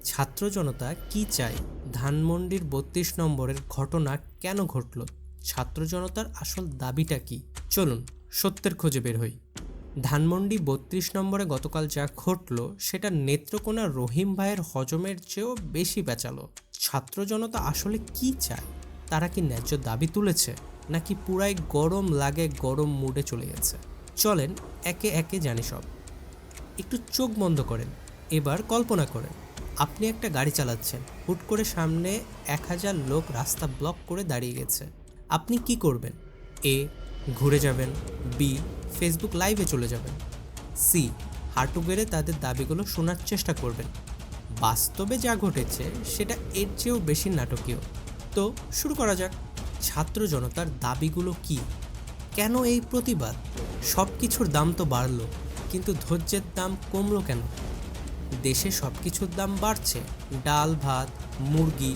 ছাত্র জনতা কি চায়? ধানমন্ডির ৩২ নম্বরের ঘটনা কেন ঘটল? ছাত্র জনতার আসল দাবিটা কি? চলুন সত্যের খোঁজে বের হই। ধানমন্ডি ৩২ নম্বরে গতকাল যা ঘটল সেটা নেত্রকোনা রহিম ভাইয়ের হজমের চেয়েও বেশি পেঁচালো। ছাত্র জনতা আসলে কি চায়? তারা কি ন্যায্য দাবি তুলেছে, নাকি পুরাই গরম লাগে গরম মুডে চলে গেছে? চলেন একে একে জানি সব। একটু চোখ বন্ধ করেন। এবার কল্পনা করেন আপনি একটা গাড়ি চালাচ্ছেন, হুট করে সামনে ১,০০০ লোক রাস্তা ব্লক করে দাঁড়িয়ে গেছে। আপনি কি করবেন? এ, ঘুরে যাবেন। বি, ফেসবুক লাইভে চলে যাবেন। সি, হাঁটু গেড়ে তাদের দাবিগুলো শোনার চেষ্টা করবেন। বাস্তবে যা ঘটেছে সেটা এর চেয়েও বেশি নাটকীয়। তো শুরু করা যাক। ছাত্র জনতার দাবিগুলো কি? কেন এই প্রতিবাদ? সব কিছুর দাম তো বাড়লো, কিন্তু ধৈর্যের দাম কমলো কেন? দেশে সব কিছুর দাম বাড়ছে, ডাল ভাত, মুরগি,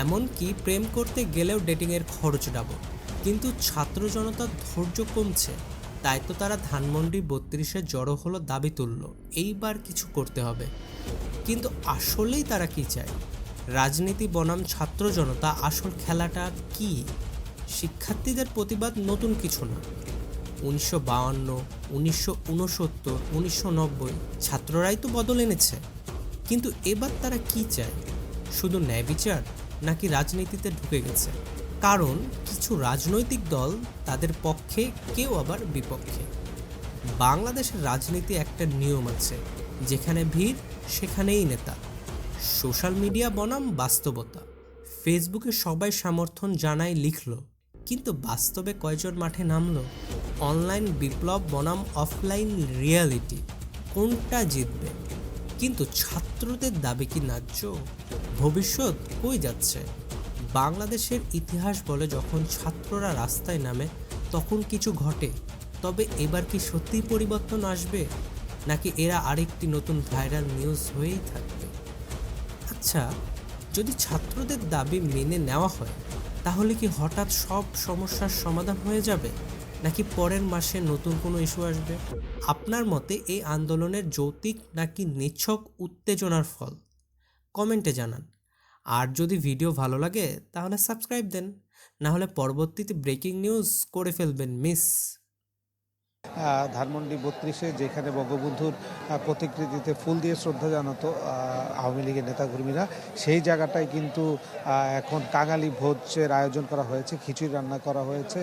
এমনকি প্রেম করতে গেলেও ডেটিংয়ের খরচ ডাবল। কিন্তু ছাত্র জনতার ধৈর্য কমছে, তাই তো তারা ধানমন্ডি ৩২-এ জড়ো হলো, দাবি তুলল এইবার কিছু করতে হবে। কিন্তু আসলেই তারা কি চায়? রাজনীতি বনাম ছাত্র জনতা আসল খেলাটা কি? শিক্ষার্থীদের প্রতিবাদ নতুন কিছু না। ১৯৫২, ১৯৬৯, ১৯৯০ ছাত্ররাই তো বদল এনেছে। কিন্তু এবার তারা কি চায়? শুধু ন্যায় বিচার, নাকি রাজনীতিতে ঢুকে গেছে? কারণ কিছু রাজনৈতিক দল তাদের পক্ষে, কেউ আবার বিপক্ষে। বাংলাদেশের রাজনীতি একটা নিয়ম আছে, যেখানে ভিড় সেখানেই নেতা। সোশ্যাল মিডিয়া বনাম বাস্তবতা। ফেসবুকে সবাই সমর্থন জানায় লিখলো, কিন্তু বাস্তবে কয়জন মাঠে নামলো? অনলাইন বিপ্লব বনাম অফলাইন রিয়ালিটি, কোনটা জিতবে? কিন্তু ছাত্রদের দাবি কি ন্যায্য? ভবিষ্যৎ কই যাচ্ছে? বাংলাদেশের ইতিহাস বলে যখন ছাত্ররা রাস্তায় নামে তখন কিছু ঘটে। তবে এবার কি সত্যিই পরিবর্তন আসবে, নাকি এরা আরেকটি নতুন ভাইরাল নিউজ হয়েই থাকবে? আচ্ছা, যদি ছাত্রদের দাবি মেনে নেওয়া হয়, তাহলে কি হঠাৎ সব সমস্যার সমাধান হয়ে যাবে, নাকি পরের মাসে নতুন কোনো ইস্যু আসবে? আপনার মতে এই আন্দোলনের যৌক্তিক নাকি নিছক উত্তেজনার ফল? কমেন্টে জানান। আর যদি ভিডিও ভালো লাগে তাহলে সাবস্ক্রাইব দেন, না হলে পরবর্তীতে ব্রেকিং নিউজ করে ফেলবেন মিস। ধানমন্ডি ৩২-এ যেখানে বঙ্গবন্ধুর প্রতিকৃতিতে ফুল দিয়ে শ্রদ্ধা জানাতো আওয়ামী লীগের নেতাকর্মীরা, সেই জায়গাটায় কিন্তু এখন কাঙালি ভোজের আয়োজন করা হয়েছে, খিচুড়ি রান্না করা হয়েছে।